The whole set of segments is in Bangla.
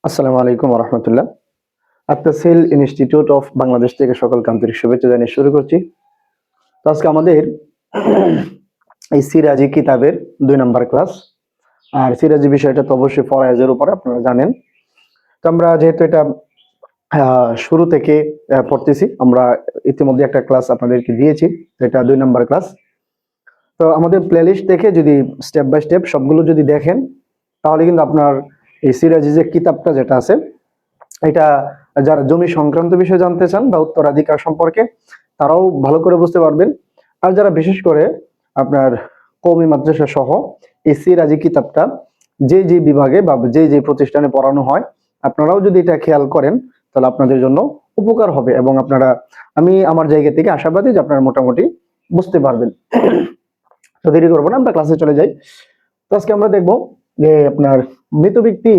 আসসালামু আলাইকুম রহমতুল্লাহ। আত্তাসিল ইনস্টিটিউট অফ বাংলাদেশ থেকে সকলকে আন্তরিক শুভেচ্ছা জানিয়ে শুরু করছি। তো আজকে আমাদের এই সিরাজি কিতাবের 2 নম্বর ক্লাস। আর সিরাজি বিষয়টা তো অবশ্যই ফরায়েজের উপরে, আপনারা জানেন। তো আমরা যেহেতু এটা শুরু থেকে পড়তেছি, আমরা ইতিমধ্যে একটা ক্লাস আপনাদেরকে দিয়েছি, এটা 2 নম্বর ক্লাস। তো আমাদের প্লেলিস্ট দেখে যদি স্টেপ বাই স্টেপ সবগুলো যদি দেখেন, তাহলে কিন্তু আপনার এই সিরাজি যে কিতাবটা যেটা আছে, এটা যারা জমি সংক্রান্ত বিষয় জানতে চান বা উত্তরাধিকার সম্পর্কে, তারাও ভালো করে বুঝতে পারবেন। আর যারা বিশেষ করে আপনার কওমি মাদ্রাসা সহ এই সিরাজি কিতাবটা যে বিভাগে বা যে প্রতিষ্ঠানে পড়ানো হয়, আপনারাও যদি এটা খেয়াল করেন, তাহলে আপনাদের জন্য উপকার হবে এবং আমি আমার জায়গা থেকে আশাবাদী যে আপনারা মোটামুটি বুঝতে পারবেন। তো দেরি করবো না, আমরা ক্লাসে চলে যাই। তো আজকে আমরা দেখবো যে আপনার মৃত ব্যক্তি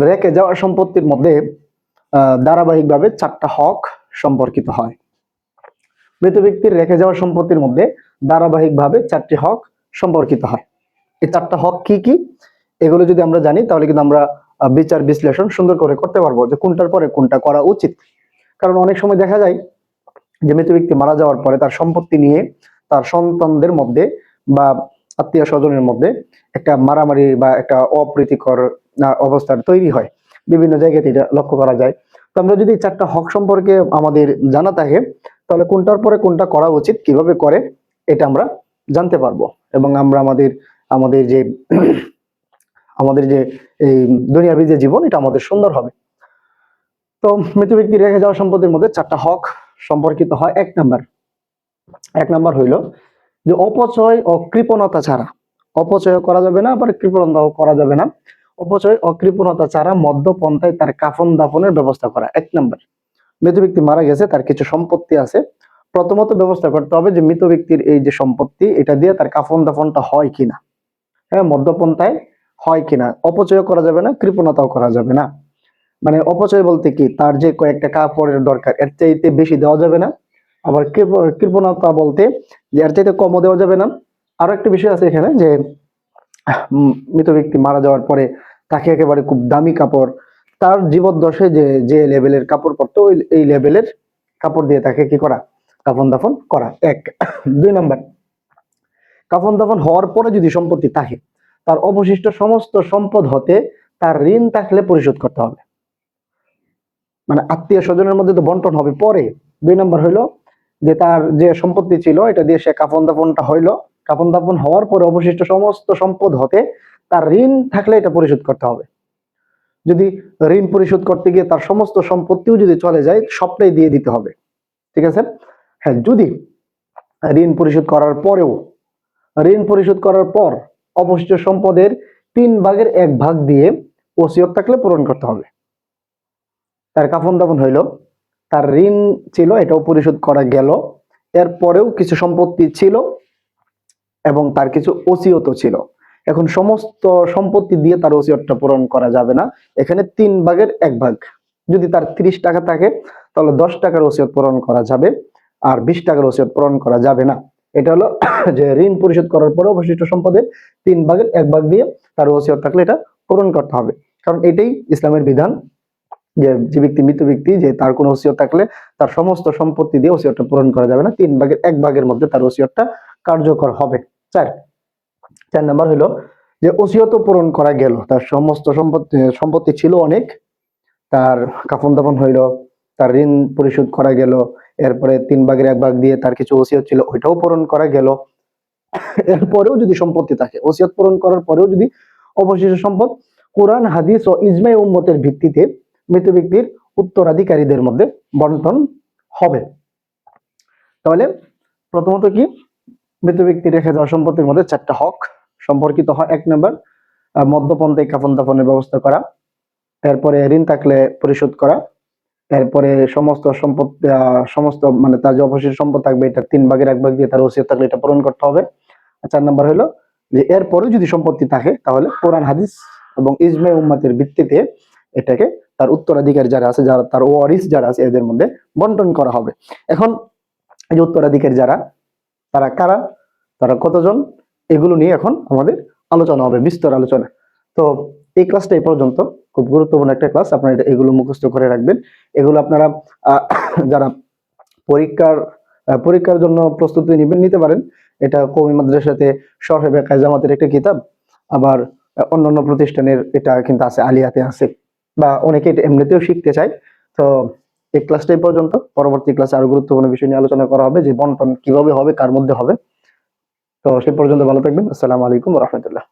রেখে যাওয়া সম্পত্তির মধ্যে ধারাবাহিকভাবে 4টা হক সম্পর্কিত হয়। মৃত ব্যক্তির রেখে যাওয়া সম্পত্তির মধ্যে ধারাবাহিকভাবে 4টি হক সম্পর্কিত হয়। এই 4টা হক কি কি, এগুলো যদি আমরা জানি, তাহলে কিন্তু আমরা বিচার বিশ্লেষণ সুন্দর করে করতে পারবো যে কোনটার পরে কোনটা করা উচিত। কারণ অনেক সময় দেখা যায় যে মৃত ব্যক্তি মারা যাওয়ার পরে তার সম্পত্তি নিয়ে তার সন্তানদের মধ্যে বা আত্মীয় স্বজনের মধ্যে একটা মারামারি বা একটা অপ্রীতিকর অবস্থার তৈরি হয়। বিভিন্ন জায়গাতে এটা লক্ষ্য করা যায়। তো আমরা যদি 4টা হক সম্পর্কে আমাদের জানা থাকে, তাহলে কোনটার পরে কোনটা করা উচিত, কিভাবে করে, এটা আমরা জানতে পারবো। এবং আমরা আমাদের আমাদের যে আমাদের যে এই দুনিয়াবী যে জীবন, এটা আমাদের সুন্দর হবে। তো মৃত ব্যক্তি রেখে যাওয়া সম্পত্তির মধ্যে 4টা হক সম্পর্কিত হয়। এক নাম্বার হইল যে অপচয় ও কৃপণতা ছাড়া, অপচয় করা যাবে না, আবার কৃপণতাও করা যাবে না। অপচয় ও কৃপণতা ছাড়া মধ্যপন্থায় তার কাফন দাফনের ব্যবস্থা করা। 1 নাম্বার, মৃত ব্যক্তি মারা গেছে, তার কিছু সম্পত্তি আছে, প্রথমত ব্যবস্থা করতে হবে যে মৃত ব্যক্তির এই যে সম্পত্তি, এটা দিয়ে তার কাফন দাফনটা হয় কিনা, হ্যাঁ, মধ্যপন্থায় হয় কিনা। অপচয় করা যাবে না, কৃপণতাও করা যাবে না। মানে অপচয় বলতে কি, তার যে কয়েকটা কাপড়ের দরকার, এর চাইতে বেশি দেওয়া যাবে না। আবার কৃপণতা বলতে যে এর চাইতে কমও দেওয়া যাবে না। আরো একটা বিষয় আছে এখানে যে মৃত ব্যক্তি মারা যাওয়ার পরে তাকে একেবারে খুব দামি কাপড়, তার জীবদ্দশায় যে যে লেভেলের কাপড় পরতো, এই লেভেলের কাপড় দিয়ে তাকে কি করা, কাফন দাফন করা। 2 নাম্বার, কাফন দাফন হওয়ার পরে যদি সম্পত্তি থাকে, তার অবশিষ্ট সমস্ত সম্পদ হতে তার ঋণ থাকলে পরিশোধ করতে হবে। মানে আত্মীয় স্বজনের মধ্যে তো বন্টন হবে পরে। 2 নাম্বার হইলো যে তার যে সম্পত্তি ছিল, এটা দিয়ে সে কাফন দাফনটা হইলো, কাফন দাফন হওয়ার পরে অবশিষ্ট সমস্ত সম্পদ হতে তার ঋণ থাকলে এটা পরিশোধ করতে হবে। যদি ঋণ পরিশোধ করতে গিয়ে তার সমস্ত সম্পত্তিও যদি চলে যায়, সবটাই দিয়ে দিতে হবে। ঠিক আছে? হ্যাঁ, যদি ঋণ পরিশোধ করার পরেও, ঋণ পরিশোধ করার পর অবশিষ্ট সম্পদের 3/1 দিয়ে ওসিয়ত থাকলে পূরণ করতে হবে। তার কাফন দাফন হইলো, তার ঋণ ছিল, এটাও পরিশোধ করা গেল, এরপরেও কিছু সম্পত্তি ছিল এবং তার কিছু ওসিয়তও ছিল। এখন সমস্ত সম্পত্তি দিয়ে তার ওসিয়তটা পূরণ করা যাবে না। এখানে 3/1 যদি তার 30 টাকা থাকে, তাহলে 10 টাকার ওসিয়ত পূরণ করা যাবে, আর 20 টাকার ওসিয়ত পূরণ করা যাবে না। এটা হলো যে ঋণ পরিশোধ করার পরে অবশিষ্ট সম্পদের 3/1 দিয়ে তার ওসিয়ত থাকলে এটা পূরণ করতে হবে। কারণ এটাই ইসলামের বিধান যে যে ব্যক্তি মৃত ব্যক্তি, যে তার কোনো ওসিয়ত থাকলে তার সমস্ত সম্পত্তি দিয়ে ওসিয়তটা পূরণ করা যাবে না, 3/1 মধ্যে তার ওসিয়তটা কার্যকর হবে। 4 নাম্বার হলো যে ওসিয়ত পূরণ করা গেল, তার সমস্ত সম্পত্তি ছিল অনেক, তার কাফন দাফন হইলো, তার ঋণ পরিশোধ করা গেল, এরপরে 3/1 দিয়ে তার কিছু ওসিয়ত ছিল, ওইটাও পূরণ করা গেল। এরপরেও যদি সম্পত্তি থাকে, ওসিয়ত পূরণ করার পরেও যদি অবশিষ্ট সম্পদ, কোরআন হাদিস ও ইজমাই উম্মতের ভিত্তিতে মৃত ব্যক্তির উত্তরাধিকারীদের মধ্যে বন্টন হবে। তাহলে প্রথমত কি, মৃত ব্যক্তি রেখে যাওয়া সম্পত্তির মধ্যে 4টা হক সম্পর্কিত হয়। 1 নাম্বার, মধ্যপন্থায় কাফন দাফনের ব্যবস্থা করা, এরপরে ঋণ থাকলে পরিশোধ করা, এরপরে সমস্ত সম্পত্তি সমস্ত মানে তার যে অবশিষ্ট সম্পদ থাকবে, এটা 3/1 দিয়ে তার ওসিয়ত থাকলে এটা পূরণ করতে হবে। 4 নাম্বার হলো যে এরপরে যদি সম্পত্তি থাকে, তাহলে কোরআন হাদিস এবং ইজমাই উম্মতের ভিত্তিতে এটাকে তার উত্তরাধিকারী যারা আছে, যারা তার ওয়ারিস যারা আছে, এদের মধ্যে বন্টন করা হবে। এখন এই যে উত্তরাধিকারী যারা, তারা কারা, তারা কতজন, এগুলো নিয়ে এখন আমাদের আলোচনা হবে, বিস্তর আলোচনা। তো এই ক্লাসটা এই পর্যন্ত, খুব গুরুত্বপূর্ণ একটা ক্লাস। আপনারা এগুলো মুখস্থ করে রাখবেন। এগুলো আপনারা যারা পরীক্ষার জন্য প্রস্তুতি নিতে পারেন। এটা কওমি মাদ্রাসাতে সাহেবে কায়জামাতের একটা কিতাব, আবার অন্যান্য প্রতিষ্ঠানের এটা কিন্তু আছে, আলিয়াতে আছে, বা অনেকে এটা এমনিতেও শিখতে চায়। তো এই ক্লাসটাই পর্যন্ত, পরবর্তী ক্লাসে আরো গুরুত্বপূর্ণ বিষয় নিয়ে আলোচনা করা হবে, যে বন্টন কিভাবে হবে, কার মধ্যে হবে। তো সে পর্যন্ত ভালো থাকবেন। আসসালামু আলাইকুম ওয়া রাহমাতুল্লাহ।